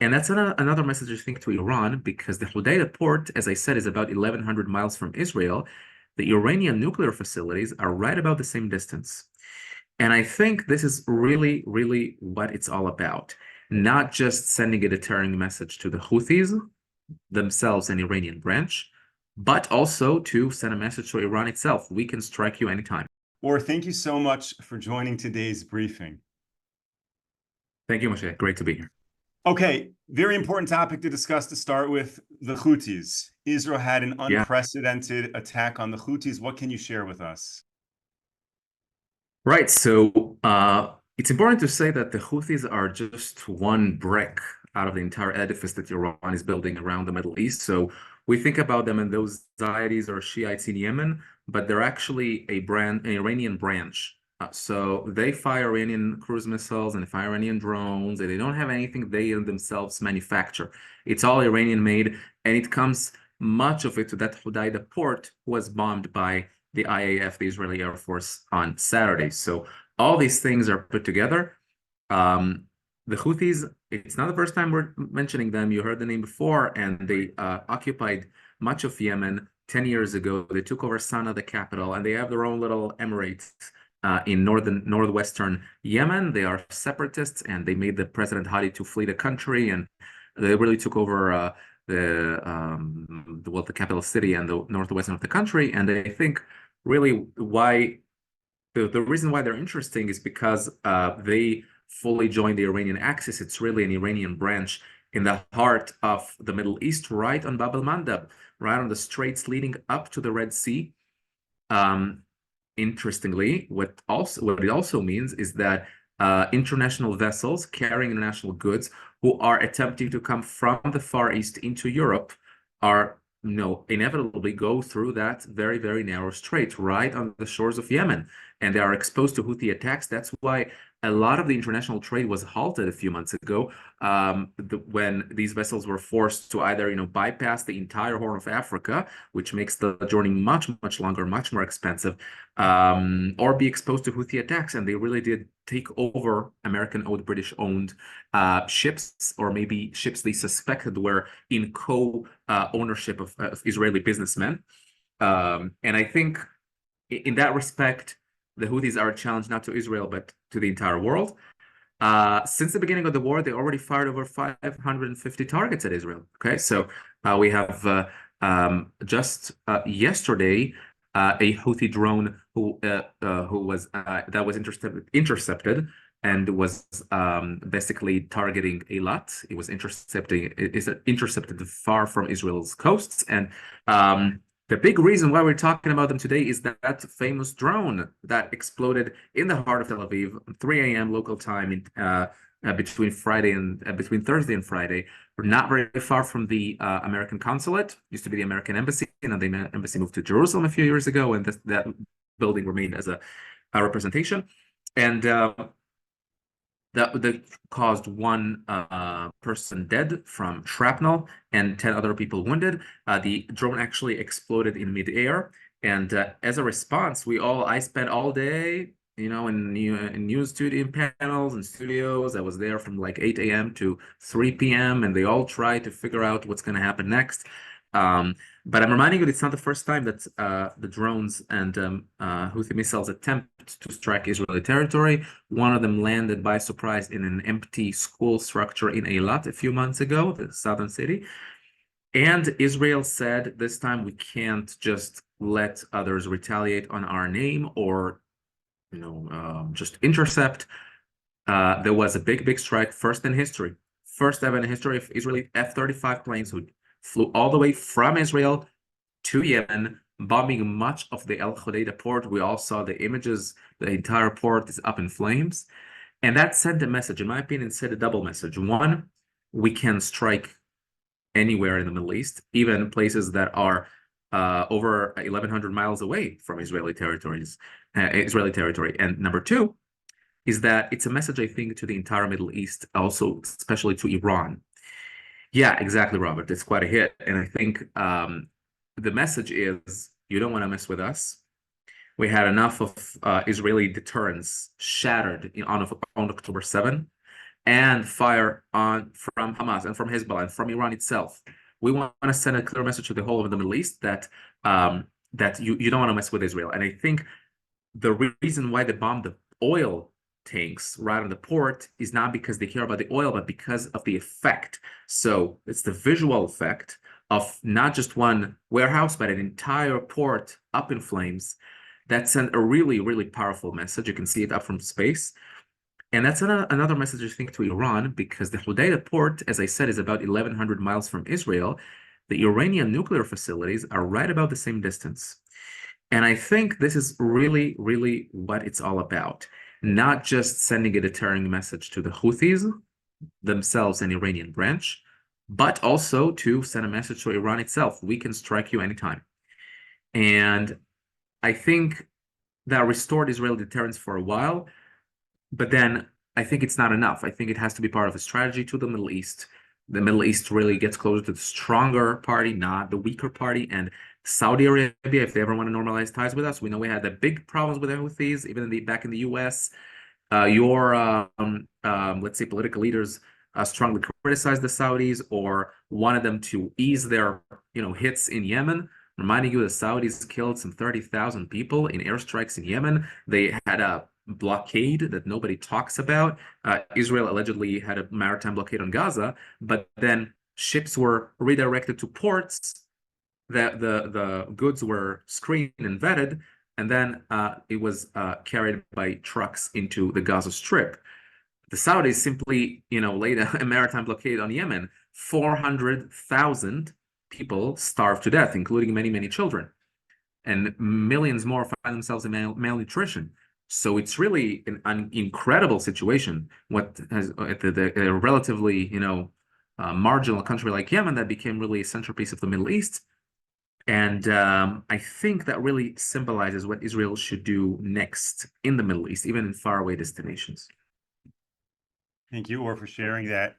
And that's another message, I think, to Iran, because the Hodeidah port, as I said, is about 1,100 miles from Israel. The Iranian nuclear facilities are right about the same distance. And I think this is really, really what it's all about. Not just sending a deterring message to the Houthis themselves, an Iranian branch, but also to send a message to Iran itself. We can strike you anytime. Or thank you so much for joining today's briefing. Thank you, Moshe. Great to be here. Okay, very important topic to discuss to start with, the Houthis. Israel had an unprecedented attack on the Houthis. What can you share with us? Right. So it's important to say that the Houthis are just one brick out of the entire edifice that Iran is building around the Middle East. So we think about them and those Zaydis or Shiites in Yemen, but they're actually an Iranian branch. So they fire Iranian cruise missiles and fire Iranian drones, and they don't have anything they themselves manufacture. It's all Iranian made, and it comes, much of it, to that Hodeidah port was bombed by the IAF, the Israeli Air Force, on Saturday. So all these things are put together. The Houthis, it's not the first time we're mentioning them. You heard the name before, and they occupied much of Yemen 10 years ago. They took over Sana'a, the capital, and they have their own little emirates in northwestern Yemen. They are separatists, and they made the President Hadi to flee the country, and they really took over the capital city and the northwestern of the country. And I think really why the reason why they're interesting is because they fully joined the Iranian axis. It's really an Iranian branch in the heart of the Middle East, right on Bab el-Mandab, right on the straits leading up to the Red Sea. Interestingly, what it also means is that international vessels carrying international goods who are attempting to come from the Far East into Europe are inevitably go through that very, very narrow strait right on the shores of Yemen, and they are exposed to Houthi attacks. That's why a lot of the international trade was halted a few months ago when these vessels were forced to either bypass the entire Horn of Africa, which makes the journey much, much longer, much more expensive, or be exposed to Houthi attacks. And they really did take over American-owned, British-owned ships, or maybe ships they suspected were in co-ownership of Israeli businessmen. And I think in that respect, the Houthis are a challenge not to Israel, but to the entire world. Since the beginning of the war, they already fired over 550 targets at Israel. Okay, so we have just yesterday a Houthi drone who was intercepted and was basically targeting Eilat. It was intercepted far from Israel's coasts, and the big reason why we're talking about them today is that famous drone that exploded in the heart of Tel Aviv, 3 a.m. local time, between Thursday and Friday. We're not very far from the American consulate. Used to be the American embassy, and the embassy moved to Jerusalem a few years ago, and that building remained as a representation. And that caused one person dead from shrapnel and 10 other people wounded. The drone actually exploded in midair, and as a response, I spent all day, in news studio panels and studios. I was there from like 8 a.m. to 3 p.m. and they all tried to figure out what's going to happen next. But I'm reminding you, it's not the first time that the drones and Houthi missiles attempt to strike Israeli territory. One of them landed by surprise in an empty school structure in Eilat a few months ago, the southern city. And Israel said this time we can't just let others retaliate on our name or, just intercept. There was a big strike, first ever in history of Israeli F-35 planes who flew all the way from Israel to Yemen, bombing much of the El Hodeidah port. We all saw the images. The entire port is up in flames. And that sent a message, in my opinion, sent a double message. One, we can strike anywhere in the Middle East, even places that are over 1,100 miles away from Israeli territory. And number two is that it's a message, I think, to the entire Middle East, also especially to Iran. Yeah, exactly, Robert. It's quite a hit. And I think the message is, you don't want to mess with us. We had enough of Israeli deterrence shattered on October 7. and fire on from Hamas and from Hezbollah and from Iran itself. We want to send a clear message to the whole of the Middle East that that you don't want to mess with Israel. And I think the reason why they bombed the oil tanks right on the port is not because they care about the oil, but because of the effect. So it's the visual effect of not just one warehouse, but an entire port up in flames. That sent a really, really powerful message. You can see it up from space. And that's another message, I think, to Iran, because the Hodeidah port, as I said, is about 1,100 miles from Israel. The Iranian nuclear facilities are right about the same distance. And I think this is really, really what it's all about. Not just sending a deterring message to the Houthis themselves, an Iranian branch, but also to send a message to Iran itself. We can strike you anytime. And I think that restored Israeli deterrence for a while, but then I think it's not enough. I think it has to be part of a strategy to the Middle East. The Middle East really gets closer to the stronger party, not the weaker party. And Saudi Arabia, if they ever want to normalize ties with us, we know we had the big problems with the Houthis, even back in the US. Let's say, political leaders strongly criticized the Saudis or wanted them to ease their, hits in Yemen. Reminding you, the Saudis killed some 30,000 people in airstrikes in Yemen. They had a blockade that nobody talks about. Israel allegedly had a maritime blockade on Gaza, but then ships were redirected to ports. The goods were screened and vetted, and then it was carried by trucks into the Gaza Strip. The Saudis simply, laid a maritime blockade on Yemen. 400,000 people starved to death, including many, many children, and millions more find themselves in malnutrition. So it's really an incredible situation. What has a relatively, marginal country like Yemen that became really a centerpiece of the Middle East. And I think that really symbolizes what Israel should do next in the Middle East, even in faraway destinations. Thank you, Or, for sharing that.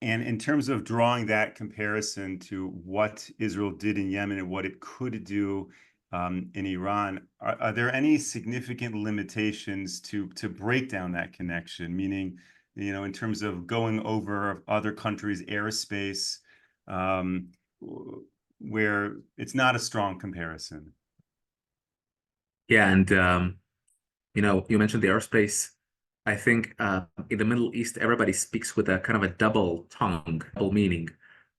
And in terms of drawing that comparison to what Israel did in Yemen and what it could do in Iran, are there any significant limitations to break down that connection? Meaning, in terms of going over other countries' airspace, where it's not a strong comparison. Yeah, and you mentioned the airspace. I think in the Middle East, everybody speaks with a kind of a double tongue, double meaning.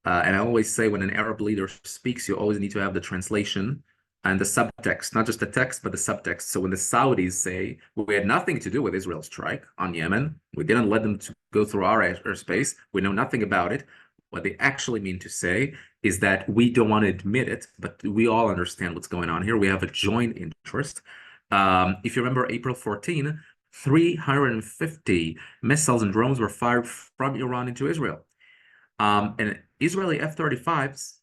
And I always say when an Arab leader speaks, you always need to have the translation and the subtext, not just the text, but the subtext. So when the Saudis say, we had nothing to do with Israel's strike on Yemen, we didn't let them to go through our airspace, we know nothing about it. What they actually mean to say is that we don't want to admit it, but we all understand what's going on here. We have a joint interest. If you remember April 14, 350 missiles and drones were fired from Iran into Israel. And Israeli F-35s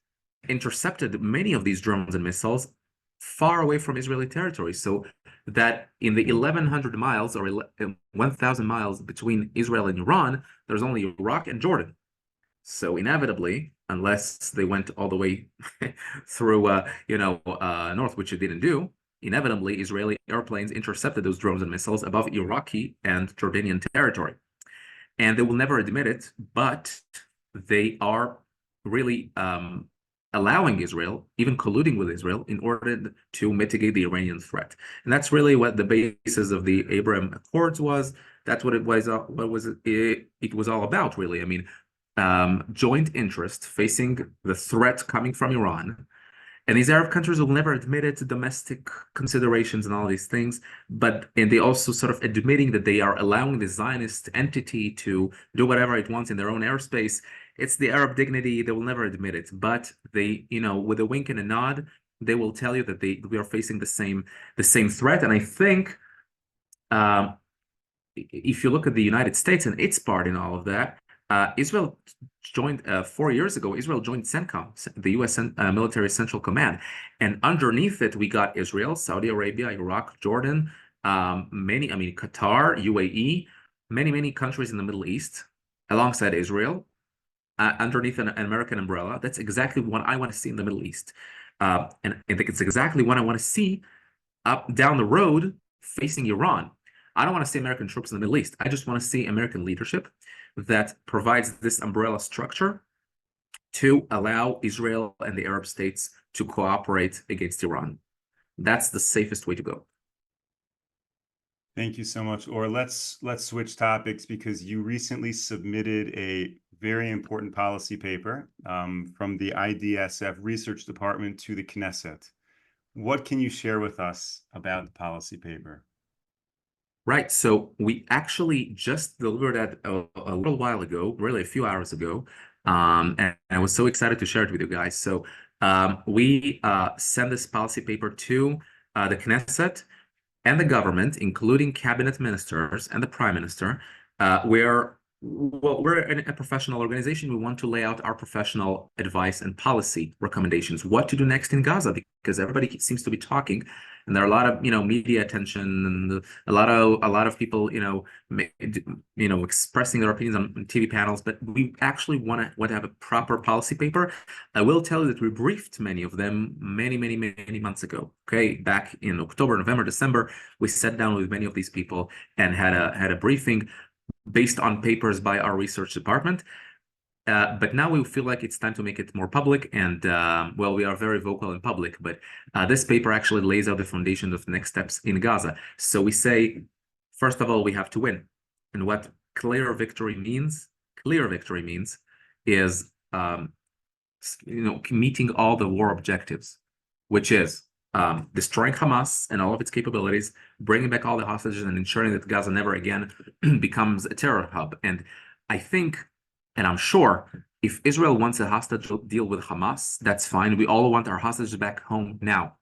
intercepted many of these drones and missiles far away from Israeli territory. So that in the 1,100 miles or 1,000 miles between Israel and Iran, there's only Iraq and Jordan. So inevitably, unless they went all the way through, north, which it didn't do, inevitably, Israeli airplanes intercepted those drones and missiles above Iraqi and Jordanian territory. And they will never admit it, but they are really allowing Israel, even colluding with Israel, in order to mitigate the Iranian threat. And that's really what the basis of the Abraham Accords was. That's what it was. It was all about, really. I mean, joint interest facing the threat coming from Iran. And these Arab countries will never admit it to domestic considerations and all these things, and they also sort of admitting that they are allowing the Zionist entity to do whatever it wants in their own airspace. It's the Arab dignity. They will never admit it, but they, with a wink and a nod, they will tell you that we are facing the same threat. And I think if you look at the United States and its part in all of that, Israel joined 4 years ago. Israel joined CENTCOM, the U.S. Military Central Command, and underneath it we got Israel, Saudi Arabia, Iraq, Jordan, Qatar, UAE, many countries in the Middle East, alongside Israel, underneath an American umbrella. That's exactly what I want to see in the Middle East, and I think it's exactly what I want to see up down the road facing Iran. I don't want to see American troops in the Middle East. I just want to see American leadership that provides this umbrella structure to allow Israel and the Arab states to cooperate against Iran. That's the safest way to go. Thank you so much. Or let's switch topics, because you recently submitted a very important policy paper from the IDSF Research Department to the Knesset. What can you share with us about the policy paper? Right. So we actually just delivered that a little while ago, really a few hours ago. And I was so excited to share it with you guys. So we sent this policy paper to the Knesset and the government, including cabinet ministers and the prime minister. We're a professional organization. We want to lay out our professional advice and policy recommendations, what to do next in Gaza, because everybody seems to be talking, and there are a lot of media attention and a lot of people expressing their opinions on TV panels. But we actually want to have a proper policy paper. I will tell you that we briefed many of them many months ago. Okay, back in October, November, December, we sat down with many of these people and had a briefing based on papers by our research department. But now we feel like it's time to make it more public. And well, we are very vocal in public, but this paper actually lays out the foundation of the next steps in Gaza. So we say, first of all, we have to win. And what clear victory means is meeting all the war objectives, which is destroying Hamas and all of its capabilities, bringing back all the hostages, and ensuring that Gaza never again becomes a terror hub. And I think, and I'm sure, if Israel wants a hostage deal with Hamas, that's fine. We all want our hostages back home now.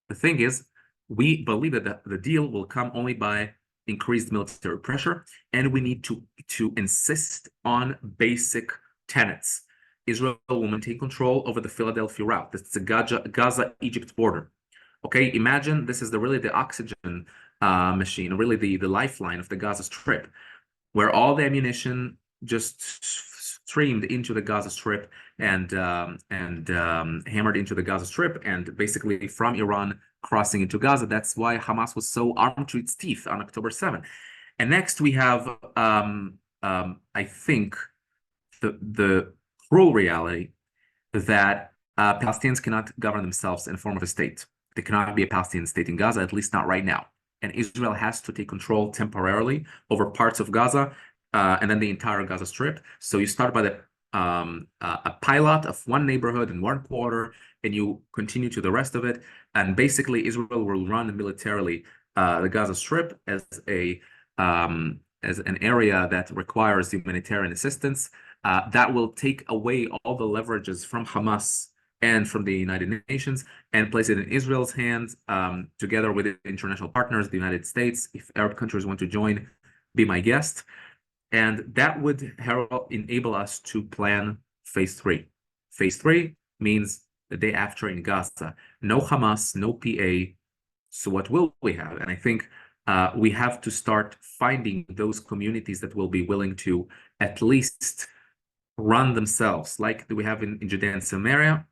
The thing is, we believe that the deal will come only by increased military pressure, and we need to insist on basic tenets. Israel will maintain control over the Philadelphia route. That's the Gaza-Egypt border. Okay, imagine this is really the oxygen machine, really the lifeline of the Gaza Strip, where all the ammunition just streamed into the Gaza Strip and hammered into the Gaza Strip, and basically from Iran crossing into Gaza. That's why Hamas was so armed to its teeth on October 7th. And next we have, I think, the cruel reality that Palestinians cannot govern themselves in the form of a state. There cannot be a Palestinian state in Gaza, at least not right now. And Israel has to take control temporarily over parts of Gaza and then the entire Gaza Strip. So you start by a pilot of one neighborhood in one quarter, and you continue to the rest of it. And basically, Israel will run militarily the Gaza Strip as an area that requires humanitarian assistance. That will take away all the leverages from Hamas and from the United Nations and place it in Israel's hands, together with international partners, the United States. If Arab countries want to join, be my guest. And that would enable us to plan phase 3. Phase 3 means the day after in Gaza. No Hamas, no PA. So what will we have? And I think we have to start finding those communities that will be willing to at least run themselves, like we have in Judea and Samaria,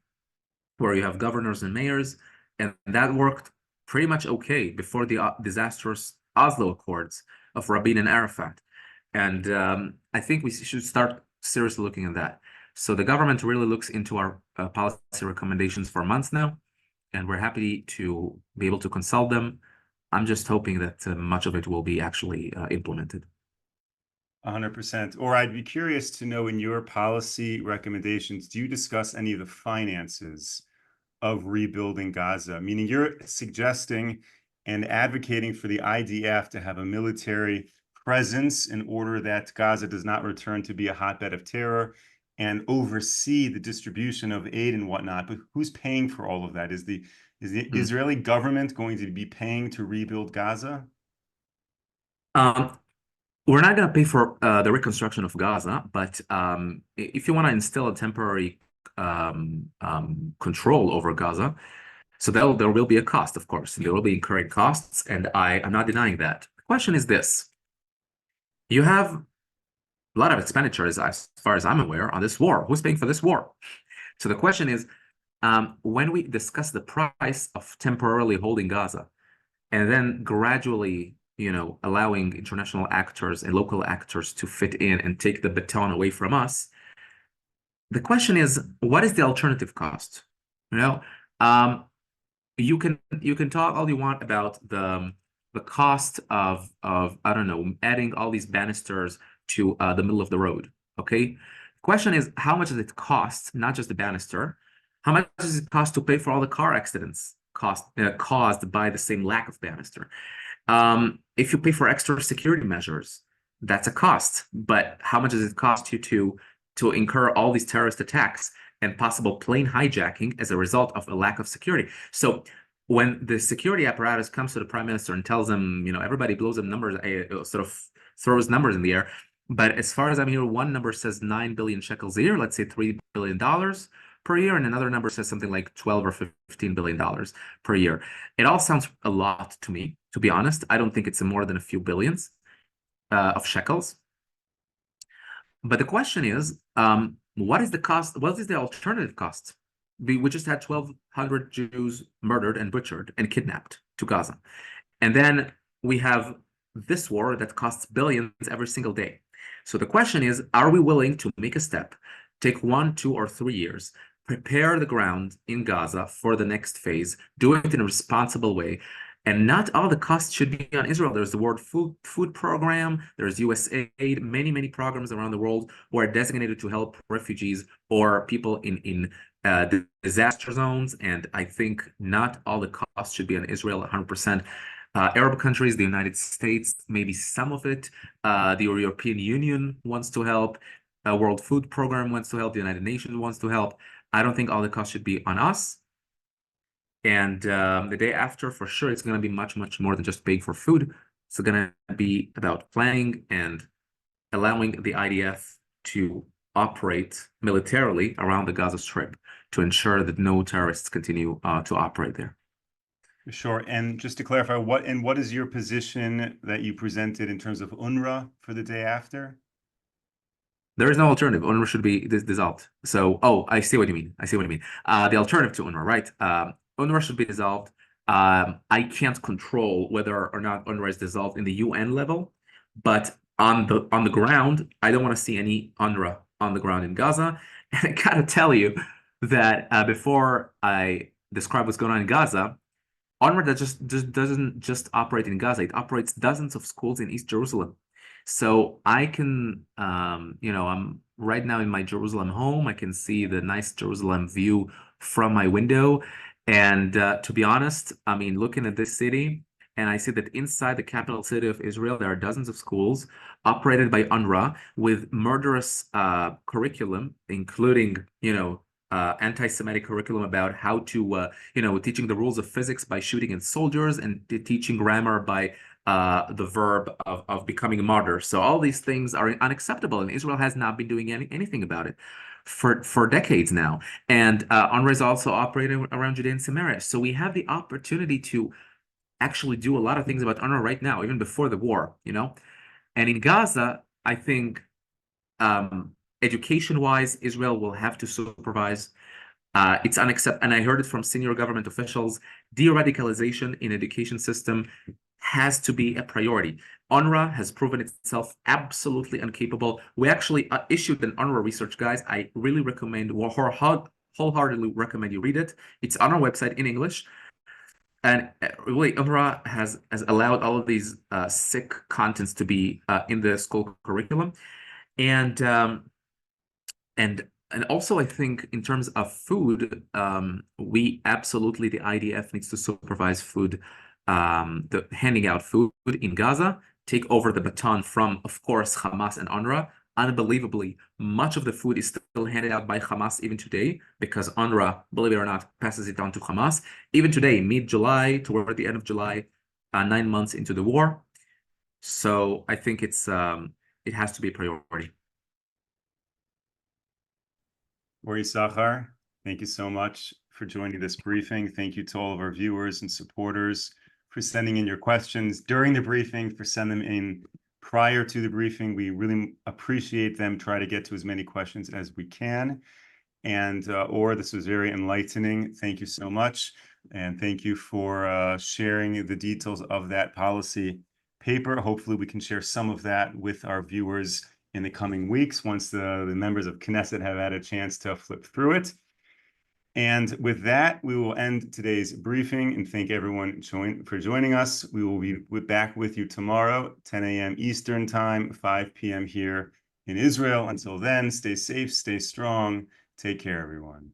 where you have governors and mayors, and that worked pretty much okay before the disastrous Oslo Accords of Rabin and Arafat. And I think we should start seriously looking at that. So the government really looks into our policy recommendations for months now, and we're happy to be able to consult them. I'm just hoping that much of it will be actually implemented. 100%. Or I'd be curious to know, in your policy recommendations, do you discuss any of the finances of rebuilding Gaza? Meaning you're suggesting and advocating for the IDF to have a military presence in order that Gaza does not return to be a hotbed of terror and oversee the distribution of aid and whatnot. But who's paying for all of that? Is the Israeli government going to be paying to rebuild Gaza? We're not going to pay for the reconstruction of Gaza, but if you want to instill a temporary control over Gaza, so there will be a cost, of course. There will be incurring costs, and I'm not denying that. The question is this. You have a lot of expenditures, as far as I'm aware, on this war. Who's paying for this war? So the question is, when we discuss the price of temporarily holding Gaza and then gradually allowing international actors and local actors to fit in and take the baton away from us. The question is, what is the alternative cost? You can talk all you want about the cost of I don't know, adding all these banisters to the middle of the road. Okay. Question is, how much does it cost? Not just the banister. How much does it cost to pay for all the car accidents caused by the same lack of banister? If you pay for extra security measures, that's a cost. But how much does it cost you to incur all these terrorist attacks and possible plane hijacking as a result of a lack of security? So when the security apparatus comes to the prime minister and tells them, everybody blows up numbers, sort of throws numbers in the air. But as far as I'm here, one number says 9 billion shekels a year, let's say $3 billion per year, and another number says something like 12 or $15 billion per year. It all sounds a lot to me, to be honest. I don't think it's more than a few billions of shekels. But the question is, what is the cost? What is the alternative cost? We just had 1,200 Jews murdered and butchered and kidnapped to Gaza. And then we have this war that costs billions every single day. So the question is, are we willing to make a step, take 1, 2, or 3 years, prepare the ground in Gaza for the next phase, do it in a responsible way? And not all the costs should be on Israel. There's the World Food Program, there's USAID, many programs around the world who are designated to help refugees or people in disaster zones. And I think not all the costs should be on Israel 100%. Arab countries, the United States, maybe some of it. The European Union wants to help. World Food Program wants to help. The United Nations wants to help. I don't think all the costs should be on us. And the day after, for sure, it's going to be much more than just paying for food. It's going to be about planning and allowing the IDF to operate militarily around the Gaza Strip to ensure that no terrorists continue to operate there. Sure. And just to clarify, what is your position that you presented in terms of UNRWA for the day after? There is no alternative. UNRWA should be dissolved. So, I see what you mean. The alternative to UNRWA, right? UNRWA should be dissolved. I can't control whether or not UNRWA is dissolved in the UN level, but on the ground, I don't want to see any UNRWA on the ground in Gaza. And I gotta tell you that before I describe what's going on in Gaza, UNRWA that just doesn't just operate in Gaza. It operates dozens of schools in East Jerusalem. So I can, I'm right now in my Jerusalem home. I can see the nice Jerusalem view from my window. And to be honest, I mean, looking at this city, and I see that inside the capital city of Israel, there are dozens of schools operated by UNRWA with murderous curriculum, including, anti-Semitic curriculum about how to, teaching the rules of physics by shooting at soldiers and teaching grammar by the verb of becoming a martyr. So all these things are unacceptable, and Israel has not been doing anything about it for decades now. And UNRWA is also operating around Judea and Samaria. So we have the opportunity to actually do a lot of things about UNRWA right now, even before the war, And in Gaza, I think education-wise, Israel will have to supervise. It's unacceptable, and I heard it from senior government officials. De-radicalization in education system has to be a priority. UNRWA has proven itself absolutely incapable. We actually issued an UNRWA research, guys. I really recommend, wholeheartedly recommend you read it. It's on our website in English. And really, UNRWA has allowed all of these sick contents to be in the school curriculum. And also, I think in terms of food, we absolutely, the IDF needs to supervise food, the handing out food in Gaza, take over the baton from, of course, Hamas and UNRWA. Unbelievably, much of the food is still handed out by Hamas even today, because UNRWA, believe it or not, passes it on to Hamas. Even today, mid-July, toward the end of July, 9 months into the war. So I think it has to be a priority. Yissachar, thank you so much for joining this briefing. Thank you to all of our viewers and supporters for sending in your questions during the briefing, for sending them in prior to the briefing. We really appreciate them. Try to get to as many questions as we can. And this was very enlightening. Thank you so much. And thank you for sharing the details of that policy paper. Hopefully we can share some of that with our viewers in the coming weeks once the members of Knesset have had a chance to flip through it. And with that, we will end today's briefing and thank everyone for joining us. We will be back with you tomorrow, 10 a.m. Eastern Time, 5 p.m. here in Israel. Until then, stay safe, stay strong. Take care, everyone.